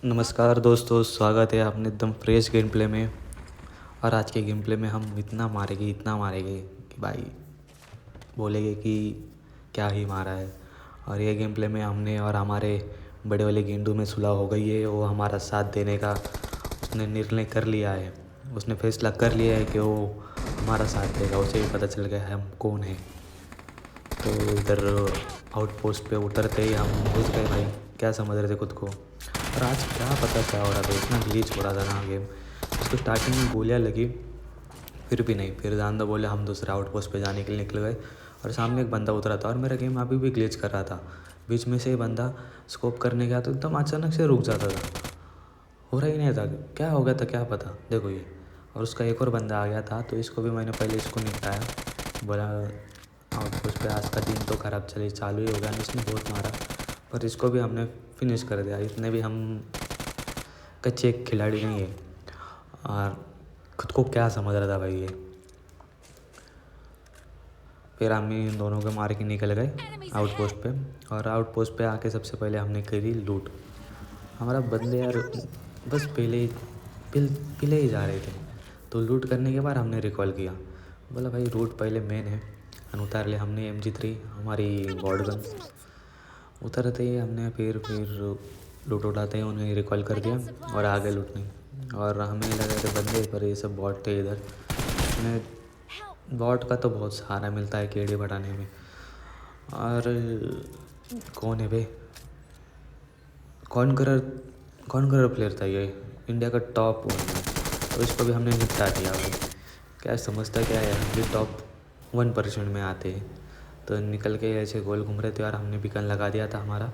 नमस्कार दोस्तों, स्वागत है आपने एकदम फ्रेश गेम प्ले में। और आज के गेम प्ले में हम इतना मारेंगे कि भाई बोलेंगे कि क्या ही मारा है। और ये गेम प्ले में हमने और हमारे बड़े वाले गेंडू में सुलह हो गई है। वो हमारा साथ देने का उसने निर्णय कर लिया है, उसने फैसला कर लिया है कि वो हमारा साथ देगा। उसे भी पता चल गया है हम कौन हैं। तो इधर आउटपोस्ट पे उतरते ही हम घुस गए भाई। क्या समझ रहे थे खुद को। और आज क्या पता क्या हो रहा था, इतना ग्लिच हो रहा था ना गेम। उसको स्टार्टिंग में गोलियाँ लगी, फिर भी नहीं। फिर जान दो बोले हम दूसरे आउटपोस्ट पे जाने के लिए निकल गए। और सामने एक बंदा उतरा था और मेरा गेम अभी भी ग्लिच कर रहा था। बीच में से ही बंदा स्कोप करने गया तो एकदम अचानक से रुक जाता था, हो रहा ही नहीं था। क्या हो गया था क्या पता, देखो ये। और उसका एक और बंदा आ गया था तो इसको भी मैंने पहले इसको निपटाया। बोला आउटपोस्ट पे आज का दिन तो ख़राब चालू ही होगा। इसने बहुत मारा पर इसको भी हमने फिनिश कर दिया। इतने भी हम कच्चे खिलाड़ी नहीं है। और खुद को क्या समझ रहा था भाई ये। फिर हम इन दोनों को मार के निकल गए आउटपोस्ट पे। और आउटपोस्ट पे आके सबसे पहले हमने करी लूट। हमारा बंदे यार बस पीले ही जा रहे थे। तो लूट करने के बाद हमने रिकॉल किया, बोला भाई रूट पहले मेन है। उतार लिया हमने MG3 हमारी गॉड गन। उतरते ही हमने फिर लूट उठाते ही उन्हें रिकॉल कर दिया और आगे लूटने। और हमें लगे थे बंदे पर ये सब बॉट थे इधर। बॉट का तो बहुत सहारा मिलता है केडी बढ़ाने में। और कौन है भाई, कौन कलर प्लेयर था ये, इंडिया का टॉप 1 में। तो इसको भी हमने निपटा दिया भाई। क्या समझता क्या है, हम भी टॉप 1% में आते हैं। तो निकल के ऐसे गोल घूम रहे थे और हमने बिकन लगा दिया था हमारा।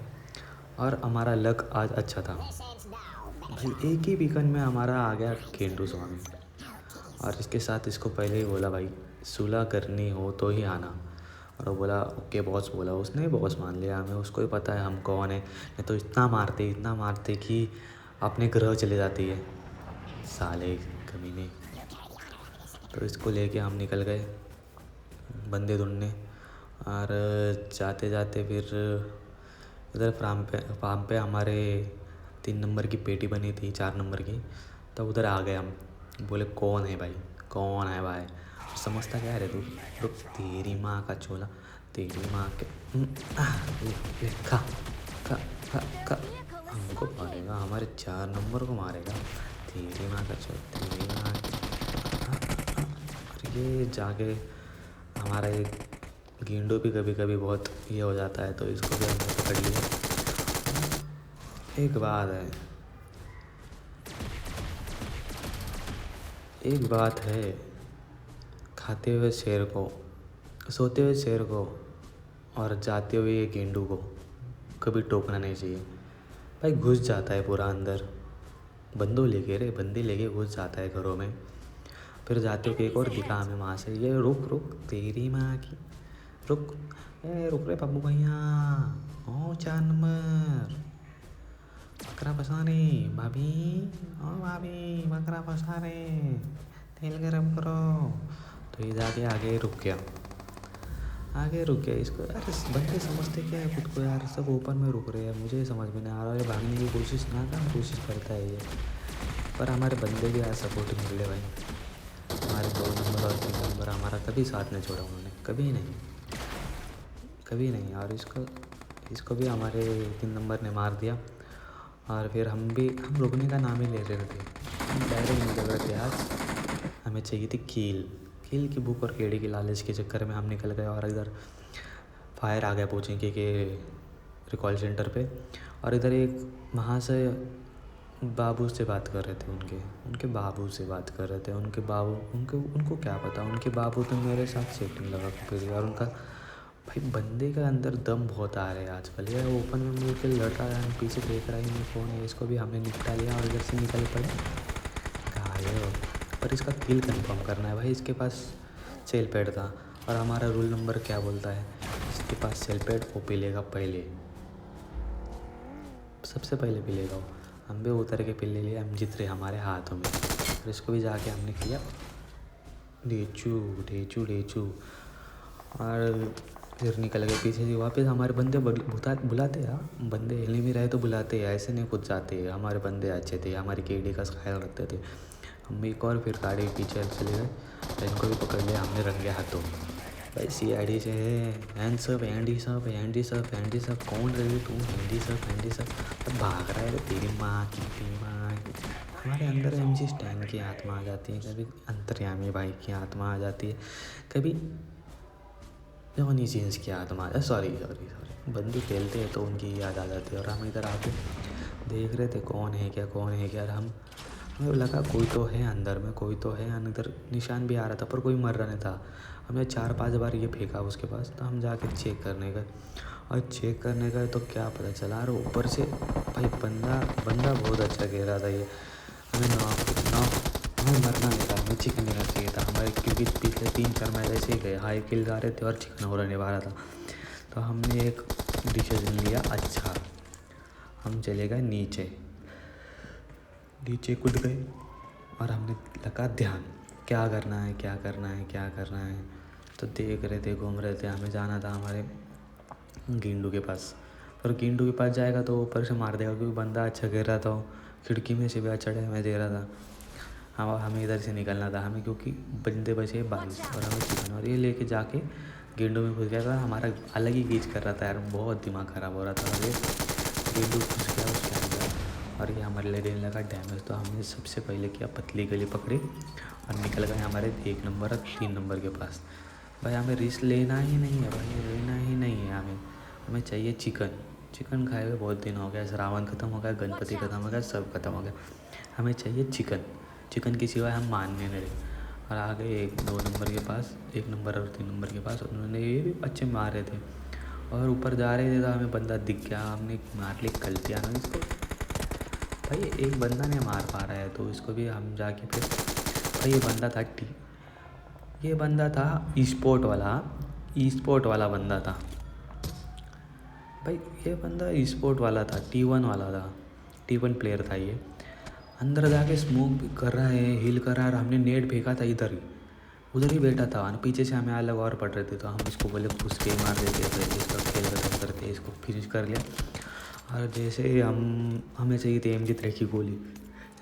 और हमारा लक आज अच्छा था भाई, एक ही बिकन में हमारा आ गया गेंडू स्वामी। और इसके साथ इसको पहले ही बोला भाई सुलह करनी हो तो ही आना। और वो बोला ओके बॉस, बोला उसने बॉस मान लिया हमें। उसको ही पता है हम कौन है। नहीं तो इतना मारते कि अपने ग्रह चले जाती है साले कमीने। तो इसको लेके हम निकल गए बंदे ढूंढने। और जाते जाते फिर उधर फार्म पे हमारे 3 नंबर की पेटी बनी थी, 4 नंबर की। तब उधर आ गए हम। बोले कौन है भाई, कौन है भाई। समझता क्या है तू, रुक तेरी माँ का चोला, तेरी माँ के ले खा खा खा खा। हमको मारेगा, हमारे 4 नंबर को मारेगा, तेरी माँ का चोला तेरी माँ की। और ये जाके हमारा एक गेंडो भी कभी कभी बहुत ये हो जाता है तो इसको भी हमने पकड़ लिया। एक बात है, खाते हुए शेर को, सोते हुए शेर को और जाते हुए गेंडू को कभी टोकना नहीं चाहिए भाई। घुस जाता है पूरा अंदर, बंदे लेके घुस जाता है घरों में। फिर जाते हो कि एक और दिखा हमें वहाँ से, ये रुक तेरी माँ की, रुक रे पप्पू भैया। ओ 4 नंबर बकरा फंसा रे भाभी, ओ भाभी बकरा फंसा रे, तेल गरम करो। तो ये जाके आगे रुक गया इसको। अरे बंदे समझते क्या है खुद को यार, सब ओपन में रुक रहे हैं। मुझे समझ में नहीं आ रहा है, भागने की कोशिश करता है ये। पर हमारे बंदे भी यार सपोर्टिंग मिले भाई। हमारे 2 नंबर और 3 नंबर हमारा कभी साथ नहीं छोड़ा उन्होंने, कभी नहीं। और इसको भी हमारे 3 नंबर ने मार दिया। और फिर हम रुकने का नाम ही ले रहे थे, हम डायरेक्ट निकल रहे थे। आज हमें चाहिए थी कील की बुक और केड़ी की लालच के चक्कर में हम निकल गए। और इधर फायर आ गया पहुँचेंगे के रिकॉल सेंटर पे। और इधर एक वहाँ से बाबू से बात कर रहे थे, उनके बाबू से बात कर रहे थे। उनको क्या पता, उनके बाबू तो मेरे साथ सेटिंग लगा फिर। और उनका भाई बंदे का अंदर दम बहुत आ रहा है आजकल। ये ओपन में मुझे लड़ रहा है, पीछे देख रहा है मैं कौन है। इसको भी हमने निपटा लिया और इधर से निकल पड़े गायब। पर इसका किल कंफर्म करना है भाई। इसके पास सेल पैड था और हमारा रूल नंबर क्या बोलता है, इसके पास सेल पैड वो पी लेगा पहले, सबसे पहले पी लेगा वो। हम भी उतर के पी ले लिया MG3 हमारे हाथों में। और इसको भी जाके हमने किया डेचू। और फिर निकल गए पीछे से वापस। हमारे बंदे बुलाते हैं, बंदे हिल भी रहे तो बुलाते हैं, ऐसे नहीं खुद जाते हैं। हमारे बंदे अच्छे थे, हमारी केडी का ख्याल रखते थे। हम एक और फिर गाड़ी पीछे चले गए, तो इनको भी पकड़ लिया हमने रंगे हाथों। भाई CID से hands up, hands up, hands up, hands up. कौन रही तू? Hands up, hands up. अब भाग रहा है तेरी माँ की। हमारे अंदर MC स्टैन की आत्मा आ जाती है, कभी अंतर्यामी भाई की आत्मा आ जाती है, कभी जॉनी सीन्स की आत्मा आ सॉरी बंदे खेलते हैं तो उनकी याद आ जाती है। और हम इधर आके देख रहे थे कौन है क्या, कौन है क्या। हमें लगा कोई तो है अंदर में, कोई तो है अंदर। निशान भी आ रहा था पर कोई मर रहा नहीं था। हमने 4-5 बार ये फेंका उसके पास, तो हम जाके चेक करने गए। और चेक करने गए तो क्या पता चला, और ऊपर से भाई बंदा बहुत अच्छा खेल रहा था ये। हमें हमें मरना नहीं था, हमें चिकन लेना चाहिए था हमारे, क्योंकि पिछले 3-4 मैच ऐसे ही गए, हाई किल आ रहे थे और चिकन हो रहने वाला था। तो हमने एक डिसीजन लिया, अच्छा हम चले गए नीचे कूद गए और हमने लगा ध्यान, क्या करना है क्या करना है क्या करना है। तो देख रहे थे, घूम रहे थे। हमें जाना था हमारे गेंडू के पास, पर गेंडू के पास जाएगा तो ऊपर से मार देगा, क्योंकि बंदा अच्छा गिर रहा था, खिड़की में से भी अच्छा डैमेज दे रहा था। हमें इधर से निकलना था हमें, क्योंकि बंदे बचे 22 और हमें चिकन, और ये लेके जाके गेंडू में घुस गया था। हमारा अलग ही गीज कर रहा था यार, बहुत दिमाग ख़राब हो रहा था। और ये गेंडू घुस गया उसके अंदर और ये हमारे लिए देने लगा डैमेज। तो हमने सबसे पहले किया, पतली गली पकड़ी और निकल गए हमारे 1 नंबर और 3 नंबर के पास। भाई हमें रिस्क लेना ही नहीं है, भाई लेना ही नहीं है हमें चाहिए चिकन खाए हुए बहुत दिन हो गया। श्रावण ख़त्म हो गया, गणपति ख़त्म हो गया, सब ख़त्म हो गया। हमें चाहिए चिकन के सिवाय हम मानने नहीं रहे। और आ गए 2 नंबर के पास, 1 नंबर और 3 नंबर के पास। उन्होंने ये भी अच्छे मार रहे थे और ऊपर जा रहे थे, तो हमें बंदा दिख गया, हमने मार ली गलतियाँ ना इसको। भाई एक बंदा नहीं मार पा रहा है तो इसको भी हम जाके फिर, भाई ये बंदा था ई स्पोर्ट वाला बंदा था। भाई ये बंदा ई स्पोर्ट वाला था, T1 वाला था, T1 प्लेयर था ये। अंदर जाके स्मोक भी कर रहा है, हील कर रहा है। और हमने नेट फेंका था उधर ही बैठा था, और पीछे से हमें अलग और पड़ रहे थे। तो हम इसको बोले घुस के मार देते थे, इसका खेल खत्म करते, इसको फिनिश कर लिया। और जैसे हमें चाहिए थी MG3 की गोली,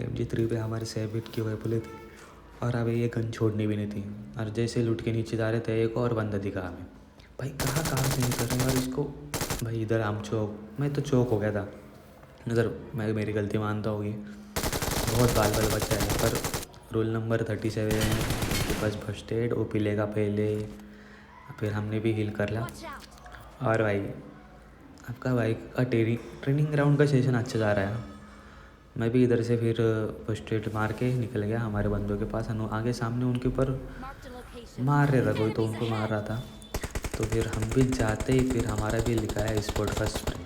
MG3 पे हमारे 7 की वेपले थी, और अब ये गन छोड़नी भी नहीं थी। और जैसे लुट के नीचे जा रहे थे, एक और बंदा दिखा हमें। भाई कहाँ से नहीं कर रहे हैं, और इसको भाई इधर हम मैं तो चौक हो गया था इधर। मैं मेरी गलती मानता होगी, बहुत बाल बच्चा है। पर रोल नंबर 37 के पास फर्स्ट एड, OP लेगा पहले, फिर हमने भी हील कर लिया। और भाई आपका भाई का ट्रेनिंग ग्राउंड का सेशन अच्छा जा रहा है। मैं भी इधर से फिर फर्स्ट एड मार के निकल गया हमारे बंदों के पास। आगे सामने उनके ऊपर मार रहा था कोई, तो उनको मार रहा था। तो फिर हम भी जाते ही फिर हमारा भी लिखा है स्पोर्ट का स्प्रे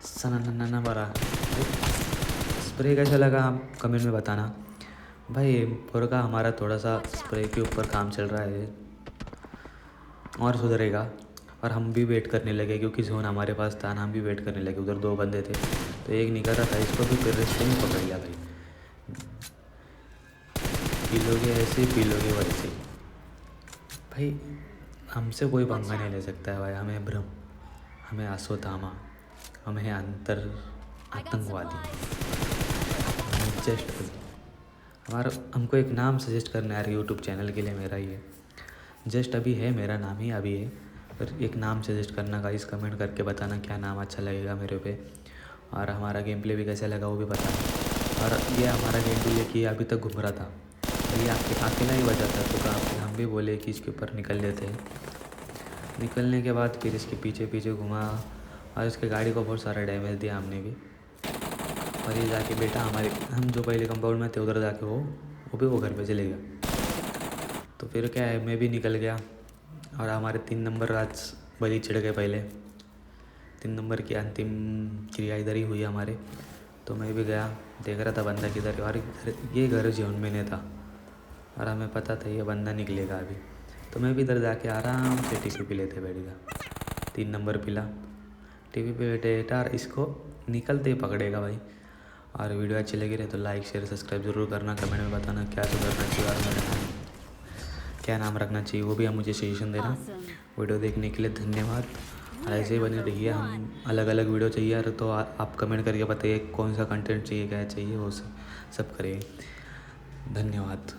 सना बड़ा। स्प्रे कैसा लगा आप कमेंट में बताना। भाई पूरा का हमारा थोड़ा सा स्प्रे के ऊपर काम चल रहा है और सुधरेगा। और हम भी वेट करने लगे, क्योंकि जोन हमारे पास था ना, हम भी वेट करने लगे। उधर 2 बंदे थे, तो एक निकल रहा था, इसको भी फिर रिश्ते में पकड़ लिया। भाई पी लोगे ऐसे, पी लोगे वैसे। भाई हमसे कोई पंगा नहीं ले सकता है भाई। हमें भ्रम, हमें अश्वत्थामा, हमें आतंकवादी, हमें जस्ट हमको एक नाम सजेस्ट करना है यूट्यूब चैनल के लिए। मेरा ये जस्ट अभी है, मेरा नाम ही अभी है। पर एक नाम सजेस्ट करना गाइस, कमेंट करके बताना क्या नाम अच्छा लगेगा मेरे पे। और हमारा गेम प्ले भी कैसा लगा वो भी बताना। और ये हमारा गेम प्ले कि अभी तक घूम रहा था, ये अकेला ही बचा था, तो हम भी बोले कि इसके ऊपर निकल लेते हैं। निकलने के बाद फिर इसके पीछे घुमा और इसके गाड़ी को बहुत सारा डैमेज दिया हमने भी। और ये जाके बेटा हम जो पहले कंपाउंड में थे उधर जाके वो घर पे चले गया। तो फिर क्या है, मैं भी निकल गया और हमारे 3 नंबर आज बलि चढ़ गए। पहले 3 नंबर की अंतिम क्रिया इधर ही हुई हमारे। तो मैं भी गया, देख रहा था बंदा किधर, और ये घर जोन में नहीं था और हमें पता था ये बंदा निकलेगा अभी। तो मैं भी इधर जाके आराम से TP पे लेते बैठ गया। 3 नंबर पिला, TP पे बैठे और इसको निकलते ही पकड़ेगा भाई। और वीडियो अच्छी लगी रहे तो लाइक शेयर सब्सक्राइब ज़रूर करना, कमेंट में बताना क्या सुधरना चाहिए। और मेरे क्या नाम रखना चाहिए वो भी आप मुझे सजेशन देना। वीडियो देखने के लिए धन्यवाद। और ऐसे ही बने रहिए। हम अलग अलग वीडियो चाहिए यार तो आप कमेंट करके बताइए कौन सा कंटेंट चाहिए, क्या चाहिए, वो सब करिए। धन्यवाद।